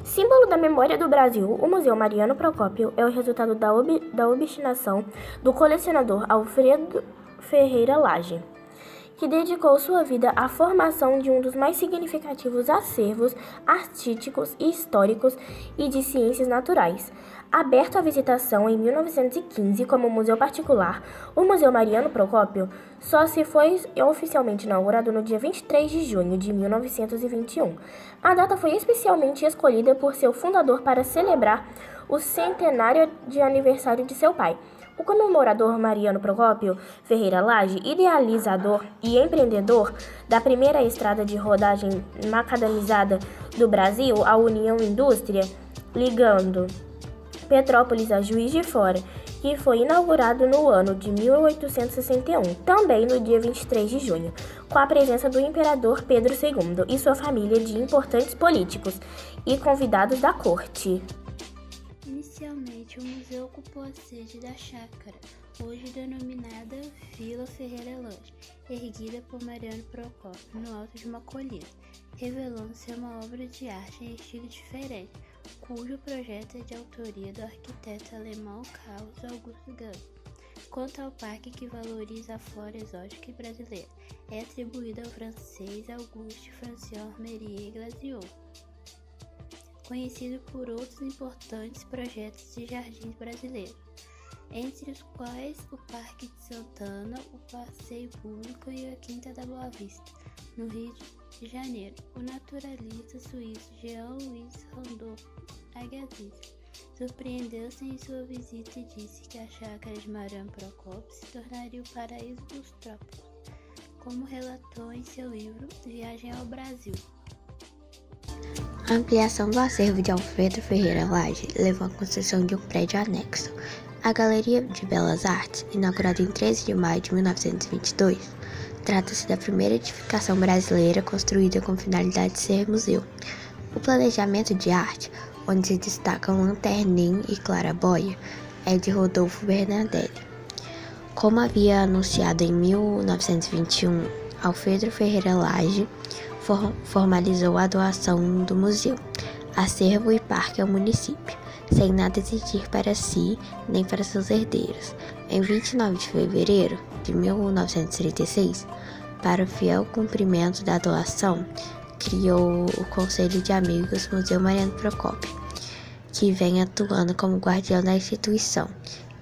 Símbolo da memória do Brasil, o Museu Mariano Procópio é o resultado da obstinação do colecionador Alfredo Ferreira Lage, que dedicou sua vida à formação de um dos mais significativos acervos artísticos e históricos e de ciências naturais. Aberto à visitação em 1915 como museu particular, o Museu Mariano Procópio só se foi oficialmente inaugurado no dia 23 de junho de 1921. A data foi especialmente escolhida por seu fundador para celebrar o centenário de aniversário de seu pai. O comemorador Mariano Procópio Ferreira Lage, idealizador e empreendedor da primeira estrada de rodagem macadamizada do Brasil, a União Indústria, ligando Petrópolis a Juiz de Fora, que foi inaugurado no ano de 1861, também no dia 23 de junho, com a presença do imperador Pedro II e sua família de importantes políticos e convidados da corte. Inicialmente, o museu ocupou a sede da chácara, hoje denominada Vila Ferreira Lage, erguida por Mariano Procópio no alto de uma colina, revelando-se uma obra de arte em estilo diferente, cujo projeto é de autoria do arquiteto alemão Carlos Augusto Gans. Quanto ao parque, que valoriza a flora exótica e brasileira, é atribuído ao francês Auguste François Marie Glaziou, conhecido por outros importantes projetos de jardins brasileiros, entre os quais o Parque de Santana, o Passeio Público e a Quinta da Boa Vista, no Rio de Janeiro. O naturalista suíço Jean-Louis Randolph Agassiz surpreendeu-se em sua visita e disse que a chácara de Mariano Procópio se tornaria o paraíso dos trópicos, como relatou em seu livro Viagem ao Brasil. A ampliação do acervo de Alfredo Ferreira Lage levou à construção de um prédio anexo. A Galeria de Belas Artes, inaugurada em 13 de maio de 1922, trata-se da primeira edificação brasileira construída com finalidade de ser museu. O planejamento de arte, onde se destacam Lanternin e Claraboia, é de Rodolfo Bernardelli. Como havia anunciado em 1921, Alfredo Ferreira Lage formalizou a doação do museu, acervo e parque ao município, sem nada exigir para si nem para seus herdeiros. Em 29 de fevereiro de 1936, para o fiel cumprimento da doação, criou o Conselho de Amigos Museu Mariano Procópio, que vem atuando como guardião da instituição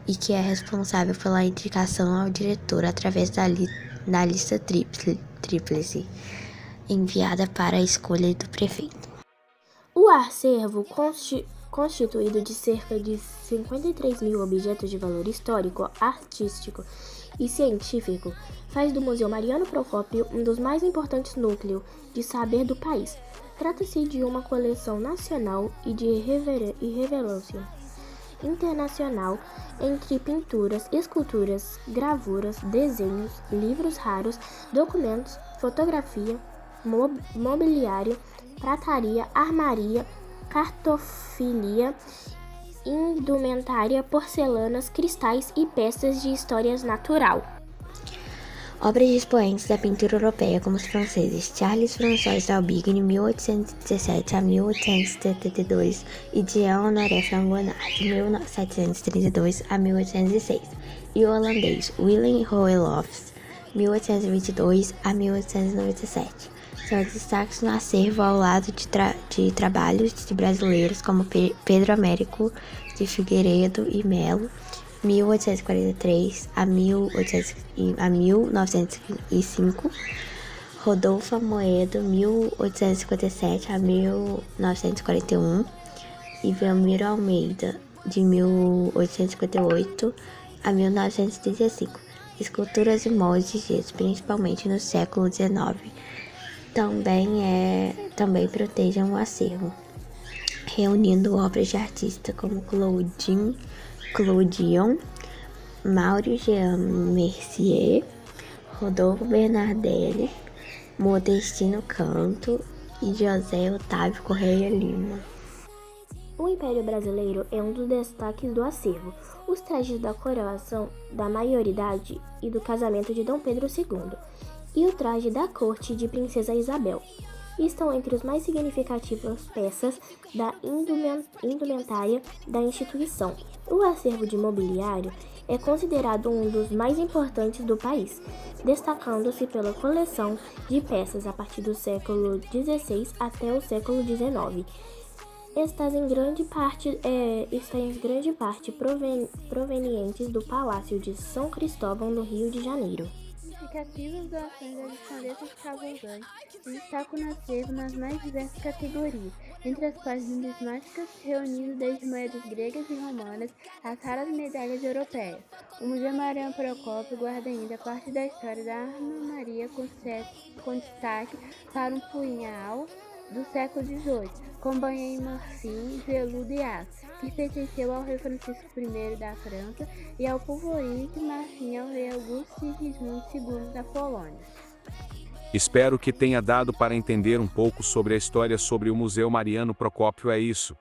e que é responsável pela indicação ao diretor através da lista tríplice, enviada para a escolha do prefeito. O acervo, constituído de cerca de 53 mil objetos de valor histórico, artístico e científico, faz do Museu Mariano Procópio um dos mais importantes núcleos de saber do país. Trata-se de uma coleção nacional e de relevância internacional entre pinturas, esculturas, gravuras, desenhos, livros raros, documentos, fotografia, mobiliário, prataria, armaria, cartofilia, indumentária, porcelanas, cristais e peças de história natural. Obras de expoentes da pintura europeia, como os franceses Charles-François d'Aubigny, 1817 a 1872, e Jean-Honoré Fragonard, 1732 a 1806, e o holandês Willem Roelofs, 1822 a 1897. São destaques no acervo ao lado de trabalhos de brasileiros como Pedro Américo de Figueiredo e Melo, 1843 a 1905, Rodolfo Amoedo, 1857 a 1941, e Belmiro Almeida, de 1858 a 1935, esculturas e moldes de gesso, principalmente no século XIX. Também protegem o acervo, reunindo obras de artistas como Clodion, Mauro Jean Mercier, Rodolfo Bernardelli, Modestino Canto e José Otávio Correia Lima. O Império Brasileiro é um dos destaques do acervo. Os trajes da coroação da maioridade e do casamento de Dom Pedro II, e o traje da corte de Princesa Isabel. e estão entre as mais significativas peças da indumentária da instituição. O acervo de mobiliário é considerado um dos mais importantes do país, destacando-se pela coleção de peças a partir do século XVI até o século XIX. Está em grande parte provenientes do Palácio de São Cristóvão, no Rio de Janeiro. Significativas doações Alexandre Cavalcanti destacam no acervo nas mais diversas categorias, entre as quais numismáticas, reunindo desde moedas gregas e romanas às raras medalhas europeias. O Museu Mariano Procópio guarda ainda parte da história da armaria com destaque para um punhal do século XVIII, com banha em marfim, veludo e aço, que pertenceu ao rei Francisco I da França e ao polvorim de marfim ao rei Augusto Sigismundo II da Polônia. Espero que tenha dado para entender um pouco sobre a história sobre o Museu Mariano Procópio. É isso.